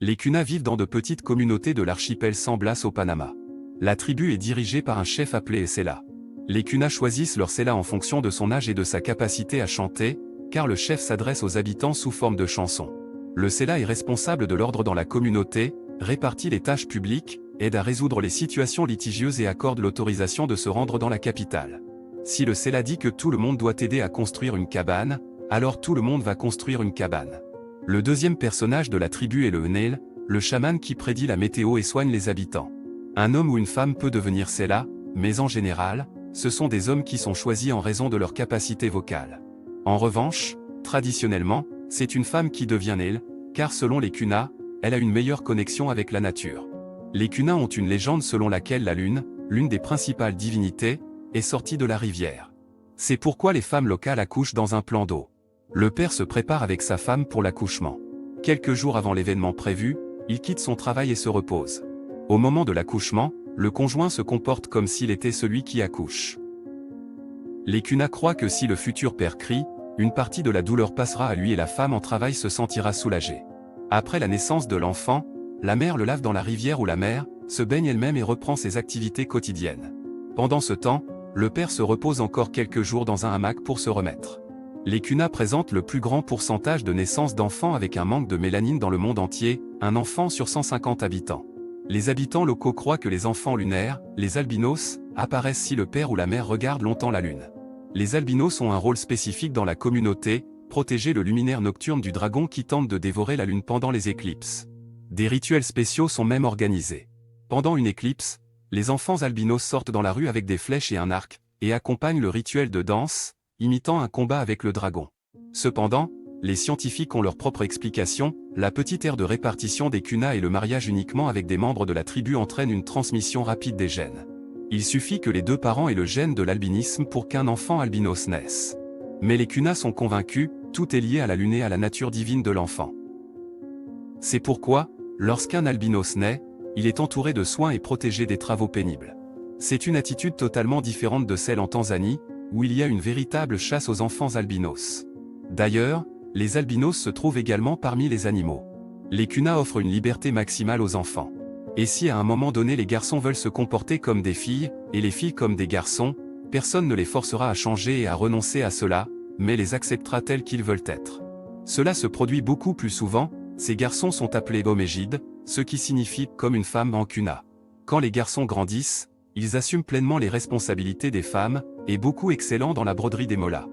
Les Kuna vivent dans de petites communautés de l'archipel San Blas au Panama. La tribu est dirigée par un chef appelé Sela. Les Kuna choisissent leur Sela en fonction de son âge et de sa capacité à chanter, car le chef s'adresse aux habitants sous forme de chansons. Le Sela est responsable de l'ordre dans la communauté, répartit les tâches publiques, aide à résoudre les situations litigieuses et accorde l'autorisation de se rendre dans la capitale. Si le Sela dit que tout le monde doit aider à construire une cabane, alors tout le monde va construire une cabane. Le deuxième personnage de la tribu est le Hnel, le chaman qui prédit la météo et soigne les habitants. Un homme ou une femme peut devenir Sela, mais en général, ce sont des hommes qui sont choisis en raison de leur capacité vocale. En revanche, traditionnellement, c'est une femme qui devient Hnel, car selon les Kuna, elle a une meilleure connexion avec la nature. Les Kuna ont une légende selon laquelle la lune, l'une des principales divinités, est sortie de la rivière. C'est pourquoi les femmes locales accouchent dans un plan d'eau. Le père se prépare avec sa femme pour l'accouchement. Quelques jours avant l'événement prévu, il quitte son travail et se repose. Au moment de l'accouchement, le conjoint se comporte comme s'il était celui qui accouche. Les Kuna croient que si le futur père crie, une partie de la douleur passera à lui et la femme en travail se sentira soulagée. Après la naissance de l'enfant, la mère le lave dans la rivière ou la mer, se baigne elle-même et reprend ses activités quotidiennes. Pendant ce temps, le père se repose encore quelques jours dans un hamac pour se remettre. Les Kuna présentent le plus grand pourcentage de naissances d'enfants avec un manque de mélanine dans le monde entier, un enfant sur 150 habitants. Les habitants locaux croient que les enfants lunaires, les albinos, apparaissent si le père ou la mère regarde longtemps la lune. Les albinos ont un rôle spécifique dans la communauté, protéger le luminaire nocturne du dragon qui tente de dévorer la lune pendant les éclipses. Des rituels spéciaux sont même organisés. Pendant une éclipse, les enfants albinos sortent dans la rue avec des flèches et un arc, et accompagnent le rituel de danse, imitant un combat avec le dragon. Cependant, les scientifiques ont leur propre explication, la petite aire de répartition des Kuna et le mariage uniquement avec des membres de la tribu entraînent une transmission rapide des gènes. Il suffit que les deux parents aient le gène de l'albinisme pour qu'un enfant albinos naisse. Mais les Kuna sont convaincus, tout est lié à la lune et à la nature divine de l'enfant. C'est pourquoi, lorsqu'un albinos naît, il est entouré de soins et protégé des travaux pénibles. C'est une attitude totalement différente de celle en Tanzanie, où il y a une véritable chasse aux enfants albinos. D'ailleurs, les albinos se trouvent également parmi les animaux. Les Kuna offrent une liberté maximale aux enfants. Et si à un moment donné les garçons veulent se comporter comme des filles, et les filles comme des garçons, personne ne les forcera à changer et à renoncer à cela, mais les acceptera tels qu'ils veulent être. Cela se produit beaucoup plus souvent, ces garçons sont appelés bomégides, ce qui signifie comme une femme en Kuna. Quand les garçons grandissent, ils assument pleinement les responsabilités des femmes, et beaucoup excellent dans la broderie des molas.